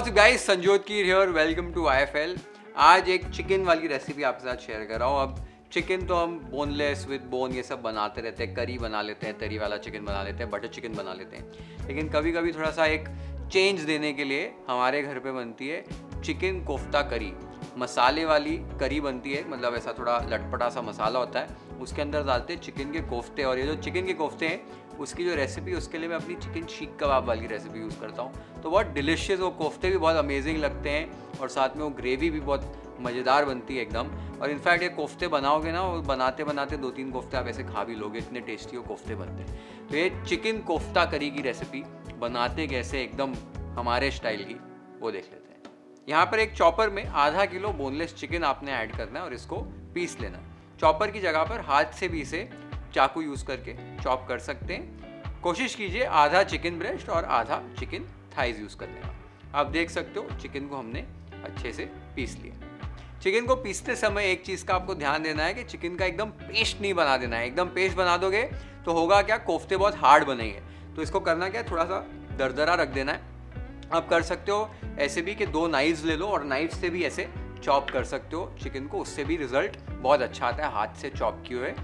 What's guys, Sanjyot Keer here, welcome to IFL। आज एक chicken वाली रेसिपी आपके साथ शेयर कर रहा हूँ। अब चिकन तो हम बोनलेस विद बोन ये सब बनाते रहते हैं, करी बना लेते हैं, तरी वाला चिकन बना लेते हैं, बटर चिकन बना लेते हैं। लेकिन कभी कभी थोड़ा सा एक चेंज देने के लिए हमारे घर पे बनती है चिकन कोफ्ता करी। मसाले वाली करी बनती है, मतलब ऐसा थोड़ा लटपटा सा मसाला होता है, उसके अंदर डालते हैं चिकन के कोफ्ते। और ये जो चिकन के कोफ्ते हैं उसकी जो रेसिपी, उसके लिए मैं अपनी चिकन शीख कबाब वाली रेसिपी यूज़ करता हूँ। तो बहुत डिलिशियस, वो कोफ्ते भी बहुत अमेजिंग लगते हैं और साथ में वो ग्रेवी भी बहुत मज़ेदार बनती है एकदम। और इनफैक्ट ये कोफ्ते बनाओगे ना, वो बनाते बनाते 2-3 कोफ्ते आप ऐसे खा भी लोगे, इतने टेस्टी वो कोफ्ते बनते हैं। तो ये चिकन कोफ्ता करी की रेसिपी बनाते कैसे एकदम हमारे स्टाइल की, वो देख लेते हैं। यहाँ पर एक चॉपर में आधा किलो बोनलेस चिकन आपने ऐड करना है और इसको पीस लेना है। चॉपर की जगह पर हाथ से भी इसे चाकू यूज़ करके चॉप कर सकते हैं। कोशिश कीजिए आधा चिकन ब्रेस्ट और आधा चिकन थाइज यूज़ करने का। आप देख सकते हो चिकन को हमने अच्छे से पीस लिया। चिकन को पीसते समय एक चीज़ का आपको ध्यान देना है कि चिकन का एकदम पेस्ट नहीं बना देना है। एकदम पेस्ट बना दोगे तो होगा क्या, कोफ्ते बहुत हार्ड बनेंगे। तो इसको करना क्या, थोड़ा सा दरदरा रख देना है। आप कर सकते हो ऐसे भी कि 2 नाइफ्स ले लो और नाइफ से भी ऐसे चॉप कर सकते हो चिकन को, उससे भी रिजल्ट बहुत अच्छा आता है हाथ से चॉप किए हुए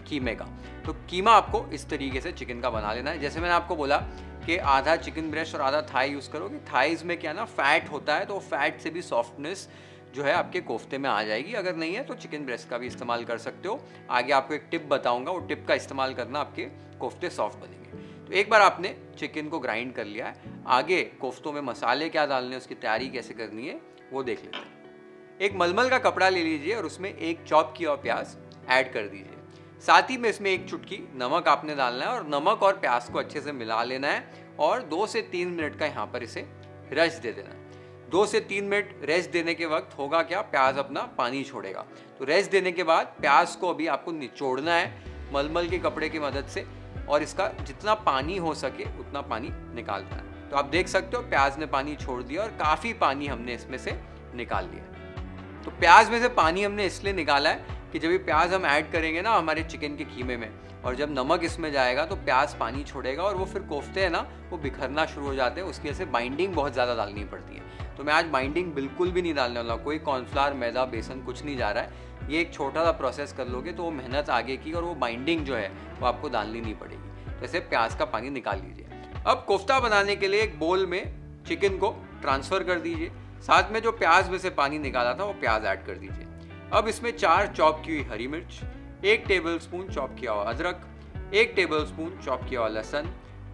कीमे का। तो कीमा आपको इस तरीके से चिकन का बना लेना है। जैसे मैंने आपको बोला कि आधा चिकन ब्रेस्ट और आधा थाई यूज़ करोगे। थाइज में क्या ना, फैट होता है, तो फैट से भी सॉफ्टनेस जो है आपके कोफ्ते में आ जाएगी। अगर नहीं है तो चिकन ब्रेस्ट का भी इस्तेमाल कर सकते हो। आगे आपको एक टिप बताऊंगा, वो टिप का इस्तेमाल करना, आपके कोफ्ते सॉफ्ट बनेंगे। तो एक बार आपने चिकन को ग्राइंड कर लिया है, आगे कोफ्तों में मसाले क्या डालने, उसकी तैयारी कैसे करनी है वो देख लेते हैं। एक मलमल का कपड़ा ले लीजिए और उसमें एक चॉप किया हुआ प्याज ऐड कर दीजिए। साथ ही में इसमें एक चुटकी नमक आपने डालना है और नमक और प्याज को अच्छे से मिला लेना है और 2 से 3 मिनट का यहाँ पर इसे रेस्ट दे देना है। 2 से 3 मिनट रेस्ट देने के वक्त होगा क्या, प्याज अपना पानी छोड़ेगा। तो रेस्ट देने के बाद प्याज को अभी आपको निचोड़ना है मलमल के कपड़े की मदद से और इसका जितना पानी हो सके उतना पानी निकाल देना है। तो आप देख सकते हो प्याज ने पानी छोड़ दिया और काफ़ी पानी हमने इसमें से निकाल दिया। तो प्याज में से पानी हमने इसलिए निकाला है कि जब ये प्याज हम ऐड करेंगे ना हमारे चिकन के कीमे में, और जब नमक इसमें जाएगा तो प्याज पानी छोड़ेगा और वो फिर कोफ्ते हैं ना, वो बिखरना शुरू हो जाते हैं। उसकी वजह से बाइंडिंग बहुत ज़्यादा डालनी पड़ती है। तो मैं आज बाइंडिंग बिल्कुल भी नहीं डालने वाला, कोई कॉर्नफ्लावर, मैदा, बेसन कुछ नहीं जा रहा है। ये एक छोटा सा प्रोसेस कर लोगे तो वो मेहनत आगे की और वो बाइंडिंग जो है वो आपको डालनी नहीं पड़ेगी। तो ऐसे प्याज का पानी निकाल लीजिए। अब कोफ्ता बनाने के लिए एक बोल में चिकन को ट्रांसफ़र कर दीजिए। साथ में जो प्याज में से पानी निकाला था वो प्याज ऐड कर दीजिए। अब इसमें 4 चॉप की हुई हरी मिर्च, 1 टेबलस्पून चॉप किया हुआ अदरक, 1 टेबलस्पून चॉप किया हुआ लहसुन,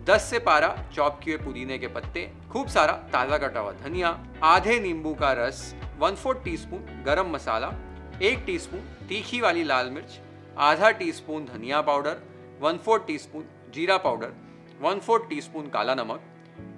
10 से 12 चॉप किए पुदीने के पत्ते, खूब सारा ताज़ा कटा हुआ धनिया, आधे नींबू का रस, 1/4 टीस्पून गरम मसाला, 1 टीस्पून तीखी वाली लाल मिर्च, आधा टीस्पून धनिया पाउडर, 1/4 टीस्पून जीरा पाउडर, 1/4 टीस्पून काला नमक,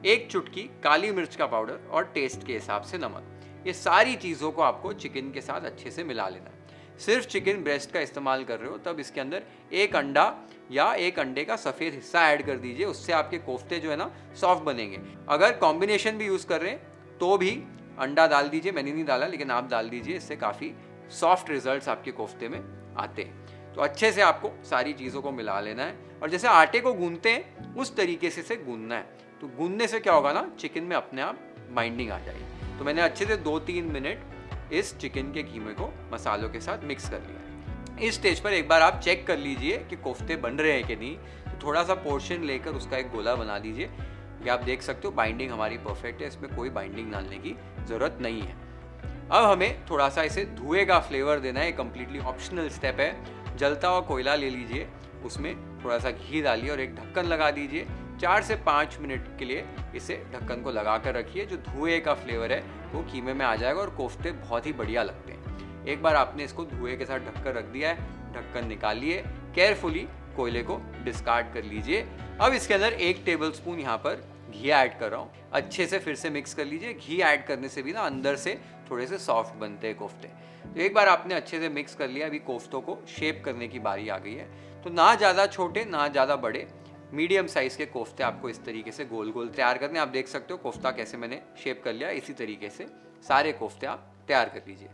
1 चुटकी काली मिर्च का पाउडर और टेस्ट के हिसाब से नमक। ये सारी चीज़ों को आपको चिकन के साथ अच्छे से मिला लेना है। सिर्फ चिकन ब्रेस्ट का इस्तेमाल कर रहे हो तब इसके अंदर 1 अंडा या 1 अंडे का सफ़ेद हिस्सा ऐड कर दीजिए, उससे आपके कोफ्ते जो है ना सॉफ्ट बनेंगे। अगर कॉम्बिनेशन भी यूज़ कर रहे हैं तो भी अंडा डाल दीजिए, मैंने नहीं डाला लेकिन आप डाल दीजिए, इससे काफ़ी सॉफ्ट रिजल्ट्स आपके कोफ्ते में आते हैं। तो अच्छे से आपको सारी चीज़ों को मिला लेना है और जैसे आटे को गूंथते हैं उस तरीके से गूंथना है। तो गूंथने से क्या होगा ना, चिकन में अपने आप बाइंडिंग आ जाएगी। तो मैंने अच्छे से 2-3 मिनट इस चिकन के कीमे को मसालों के साथ मिक्स कर लिया। इस स्टेज पर एक बार आप चेक कर लीजिए कि कोफ्ते बन रहे हैं कि नहीं। तो थोड़ा सा पोर्शन लेकर उसका एक गोला बना दीजिए। ये आप देख सकते हो बाइंडिंग हमारी परफेक्ट है, इसमें कोई बाइंडिंग डालने की ज़रूरत नहीं है। अब हमें थोड़ा सा इसे धुएं का फ्लेवर देना है, कंप्लीटली ऑप्शनल स्टेप है। जलता हुआ कोयला ले लीजिए, उसमें थोड़ा सा घी डालिए और एक ढक्कन लगा दीजिए। 4 से 5 मिनट के लिए इसे ढक्कन को लगा कर रखिए। जो धुएं का फ्लेवर है वो कीमे में आ जाएगा और कोफ्ते बहुत ही बढ़िया लगते हैं। एक बार आपने इसको धुएं के साथ ढककर रख दिया है, ढक्कन निकालिए, केयरफुली कोयले को डिस्कार्ड कर लीजिए। अब इसके अंदर 1 टेबलस्पून यहाँ पर घी ऐड कर रहा हूँ। अच्छे से फिर से मिक्स कर लीजिए। घी ऐड करने से भी ना अंदर से थोड़े से सॉफ्ट बनते हैं कोफ्ते। तो एक बार आपने अच्छे से मिक्स कर लिया, अभी कोफ्तों को शेप करने की बारी आ गई है। तो ना ज़्यादा छोटे ना ज़्यादा बड़े, मीडियम साइज़ के कोफ्ते आपको इस तरीके से गोल गोल तैयार करने। आप देख सकते हो कोफ्ता कैसे मैंने शेप कर लिया, इसी तरीके से सारे कोफ्ते आप तैयार कर लीजिए।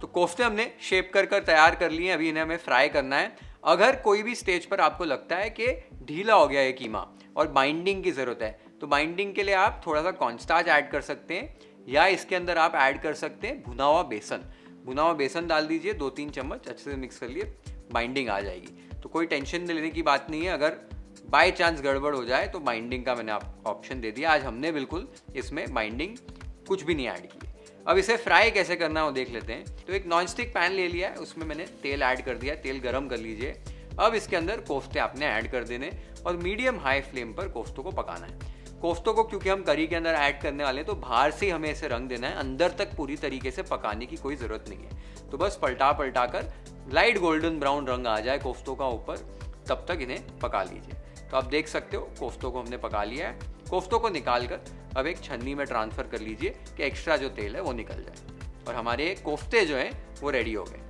तो कोफ्ते हमने शेप कर तैयार कर लिए, अभी इन्हें हमें फ्राई करना है। अगर कोई भी स्टेज पर आपको लगता है कि ढीला हो गया है कीमा और बाइंडिंग की ज़रूरत है, तो बाइंडिंग के लिए आप थोड़ा सा कॉर्नस्टार्च ऐड कर सकते हैं, या इसके अंदर आप ऐड कर सकते हैं भुना हुआ बेसन। भुना हुआ बेसन डाल दीजिए 2-3 चम्मच, अच्छे से मिक्स कर लिए, बाइंडिंग आ जाएगी। तो कोई टेंशन लेने की बात नहीं है, अगर बाय चांस गड़बड़ हो जाए तो बाइंडिंग का मैंने आपको ऑप्शन दे दिया। आज हमने बिल्कुल इसमें बाइंडिंग कुछ भी नहीं ऐड की। अब इसे फ्राई कैसे करना है वो देख लेते हैं। तो एक नॉन स्टिक पैन ले लिया है, उसमें मैंने तेल ऐड कर दिया है, तेल गरम कर लीजिए। अब इसके अंदर कोफ्ते आपने ऐड कर देने और मीडियम हाई फ्लेम पर कोफ्तों को पकाना है। कोफ्तों को क्योंकि हम करी के अंदर ऐड करने वाले हैं तो बाहर से ही हमें इसे रंग देना है, अंदर तक पूरी तरीके से पकाने की कोई ज़रूरत नहीं है। तो बस पलटा पलटा कर लाइट गोल्डन ब्राउन रंग आ जाए कोफ्तों का ऊपर, तब तक इन्हें पका लीजिए। तो आप देख सकते हो कोफ्तों को हमने पका लिया है। कोफ्तों को निकाल कर अब एक छन्नी में ट्रांसफ़र कर लीजिए कि एक्स्ट्रा जो तेल है वो निकल जाए, और हमारे कोफ्ते जो हैं वो रेडी हो गए।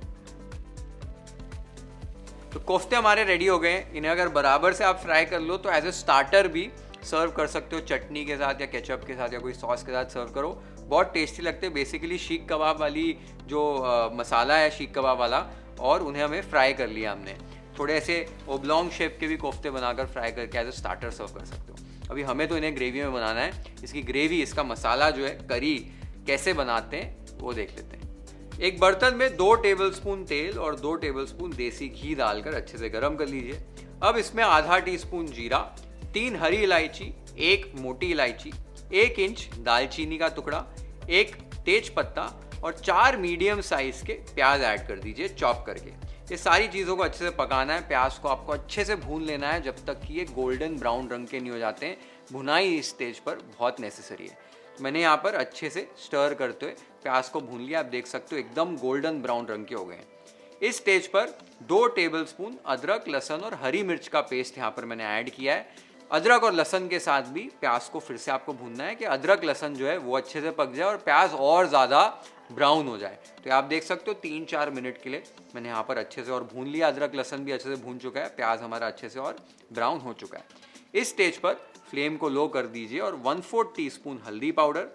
तो कोफ्ते हमारे रेडी हो गए। इन्हें अगर बराबर से आप फ्राई कर लो तो एज ए स्टार्टर भी सर्व कर सकते हो, चटनी के साथ या केचप के साथ या कोई सॉस के साथ सर्व करो, बहुत टेस्टी लगते हैं। बेसिकली शीख कबाब वाली जो मसाला है शीख कबाब वाला, और उन्हें हमें फ्राई कर लिया हमने। थोड़े ऐसे ओब्लॉन्ग शेप के भी कोफ्ते बनाकर फ्राई करके एज ए स्टार्टर सर्व कर सकते हो। अभी हमें तो इन्हें ग्रेवी में बनाना है। इसकी ग्रेवी, इसका मसाला जो है करी कैसे बनाते हैं वो देख लेते हैं। एक बर्तन में 2 टेबलस्पून तेल और 2 टेबलस्पून देसी घी डालकर अच्छे से गर्म कर लीजिए। अब इसमें आधा टीस्पून जीरा, 3 हरी इलायची, 1 मोटी इलायची, 1 इंच दालचीनी का टुकड़ा, 1 तेज पत्ता और 4 मीडियम साइज के प्याज ऐड कर दीजिए चॉप करके। ये सारी चीज़ों को अच्छे से पकाना है। प्याज को आपको अच्छे से भून लेना है जब तक कि ये गोल्डन ब्राउन रंग के नहीं हो जाते हैं। भुनाई इस स्टेज पर बहुत नेसेसरी है। मैंने यहाँ पर अच्छे से स्टर करते हुए प्याज को भून लिया। आप देख सकते हो एकदम गोल्डन ब्राउन रंग के हो गए हैं। इस स्टेज पर 2 टेबलस्पून अदरक, लहसुन और हरी मिर्च का पेस्ट यहाँ पर मैंने ऐड किया है। अदरक और लहसुन के साथ भी प्याज को फिर से आपको भूनना है कि अदरक लहसुन जो है वो अच्छे से पक जाए और प्याज और ज़्यादा ब्राउन हो जाए। तो आप देख सकते हो 3-4 मिनट के लिए मैंने यहाँ पर अच्छे से और भून लिया। अदरक लहसुन भी अच्छे से भून चुका है, प्याज हमारा अच्छे से और ब्राउन हो चुका है। इस स्टेज पर फ्लेम को लो कर दीजिए और 1/4 टीस्पून हल्दी पाउडर,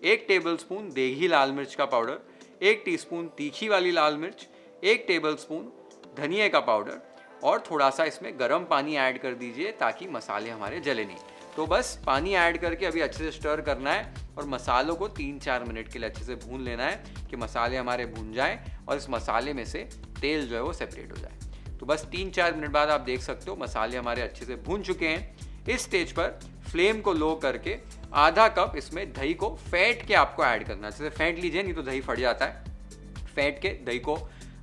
1 टेबलस्पून देगी लाल मिर्च का पाउडर, 1 टीस्पून तीखी वाली लाल मिर्च, 1 टेबलस्पून धनिया का पाउडर और थोड़ा सा इसमें गर्म पानी ऐड कर दीजिए ताकि मसाले हमारे जले नहीं। तो बस पानी ऐड करके अभी अच्छे से स्टर करना है और मसालों को 3-4 मिनट के लिए अच्छे से भून लेना है कि मसाले हमारे भून जाएं और इस मसाले में से तेल जो है वो सेपरेट हो जाए। तो बस 3-4 मिनट बाद आप देख सकते हो मसाले हमारे अच्छे से भून चुके हैं। इस स्टेज पर फ्लेम को लो करके आधा कप इसमें दही को फेंट के आपको ऐड करना है। अच्छे से फेंट लीजिए, नहीं तो दही फट जाता है। फेंट के दही को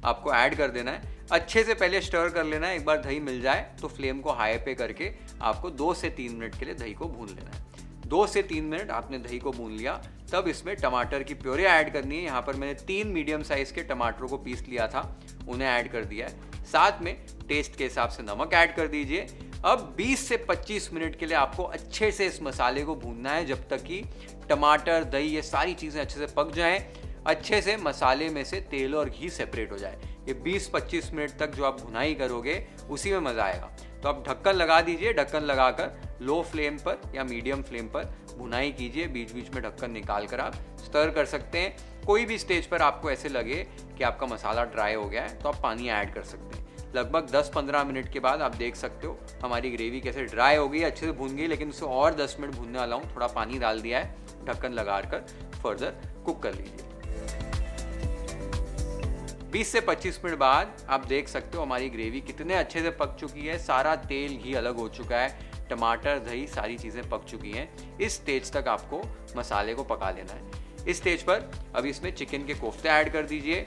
आपको ऐड कर देना है। अच्छे से पहले स्टर कर लेना है। एक बार दही मिल जाए तो फ्लेम को हाई पे करके आपको 2 से 3 मिनट के लिए दही को भून लेना है। 2 से 3 मिनट आपने दही को भून लिया, तब इसमें टमाटर की प्योरे ऐड करनी है। यहाँ पर मैंने 3 मीडियम साइज के टमाटरों को पीस लिया था, उन्हें ऐड कर दिया है। साथ में टेस्ट के हिसाब से नमक ऐड कर दीजिए। अब 20 से 25 मिनट के लिए आपको अच्छे से इस मसाले को भूनना है जब तक कि टमाटर, दही, ये सारी चीज़ें अच्छे से पक जाएं, अच्छे से मसाले में से तेल और घी सेपरेट हो जाए। ये 20-25 मिनट तक जो आप भुनाई करोगे उसी में मज़ा आएगा। तो आप ढक्कन लगा दीजिए। ढक्कन लगाकर लो फ्लेम पर या मीडियम फ्लेम पर भुनाई कीजिए। बीच बीच में ढक्कन निकाल कर आप स्टर कर सकते हैं। कोई भी स्टेज पर आपको ऐसे लगे कि आपका मसाला ड्राई हो गया है तो आप पानी ऐड कर सकते हैं। लगभग 10-15 मिनट के बाद आप देख सकते हो हमारी ग्रेवी कैसे ड्राई हो गई, अच्छे से भून गई, लेकिन उसे और 10 मिनट भूनने वाला हूँ। थोड़ा पानी डाल दिया है, ढक्कन लगा कर फर्दर कुक कर लीजिए। 20 से 25 मिनट बाद आप देख सकते हो हमारी ग्रेवी कितने अच्छे से पक चुकी है। सारा तेल घी अलग हो चुका है, टमाटर, दही, सारी चीज़ें पक चुकी हैं। इस स्टेज तक आपको मसाले को पका लेना है। इस स्टेज पर अब इसमें चिकन के कोफ्ते ऐड कर दीजिए।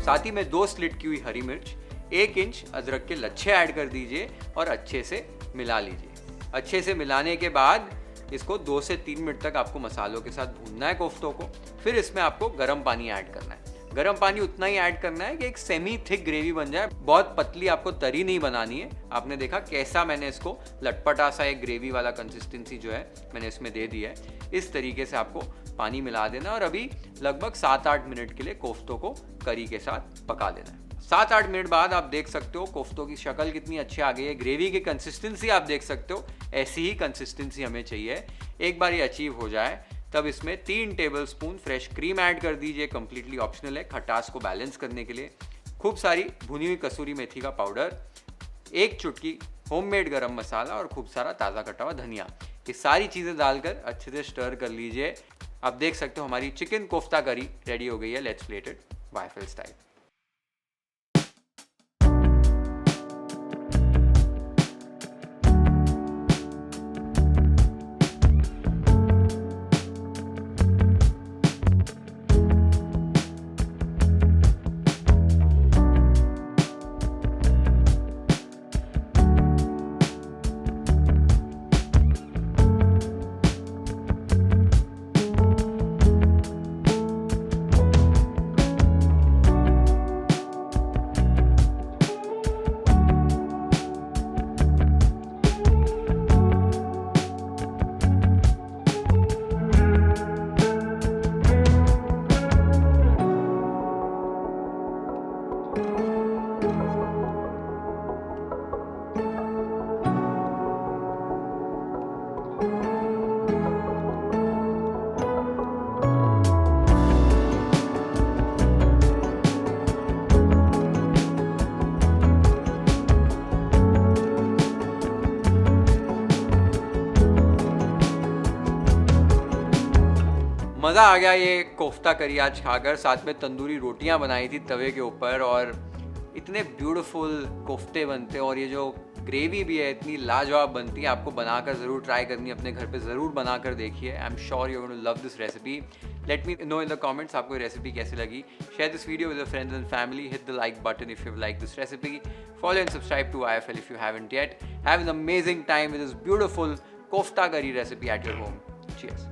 साथ ही में 2 स्लिट की हुई हरी मिर्च, 1 इंच अदरक के लच्छे ऐड कर दीजिए और अच्छे से मिला लीजिए। अच्छे से मिलाने के बाद इसको 2 से 3 मिनट तक आपको मसालों के साथ भूनना है कोफ्तों को। फिर इसमें आपको गर्म पानी ऐड करना है। गर्म पानी उतना ही ऐड करना है कि एक सेमी थिक ग्रेवी बन जाए। बहुत पतली आपको तरी नहीं बनानी है। आपने देखा कैसा मैंने इसको लटपटा सा एक ग्रेवी वाला कंसिस्टेंसी जो है मैंने इसमें दे दी है। इस तरीके से आपको पानी मिला देना और अभी लगभग 7-8 मिनट के लिए कोफ्तों को करी के साथ पका लेना है। 7-8 मिनट बाद आप देख सकते हो कोफ्तों की शक्ल कितनी अच्छी आ गई है। ग्रेवी की कंसिस्टेंसी आप देख सकते हो, ऐसी ही कंसिस्टेंसी हमें चाहिए। एक बार ये अचीव हो जाए तब इसमें 3 टेबलस्पून फ्रेश क्रीम ऐड कर दीजिए। कंप्लीटली ऑप्शनल है, खटास को बैलेंस करने के लिए। खूब सारी भुनी हुई कसूरी मेथी का पाउडर, 1 चुटकी होममेड गरम मसाला और खूब सारा ताज़ा कटा हुआ धनिया, ये सारी चीज़ें डालकर अच्छे से स्टर कर लीजिए। आप देख सकते हो हमारी चिकन कोफ्ता करी रेडी हो गई है। Let's plate it waffle style. मज़ा आ गया ये कोफ्ता करी आज खाकर। साथ में तंदूरी रोटियां बनाई थी तवे के ऊपर और इतने ब्यूटीफुल कोफ्ते बनते हैं और ये जो ग्रेवी भी है इतनी लाजवाब बनती है। आपको बनाकर ज़रूर ट्राई करनी है, अपने घर पे ज़रूर बनाकर देखिए। I am sure you going to love this recipe. Let me know in the comments आपको ये रेसिपी कैसी लगी। Share this video with your friends and family. Hit the like button if you like this recipe. Follow and subscribe to IFL if you haven't yet. Have an amazing time with this beautiful kofta curry recipe at your home. Cheers.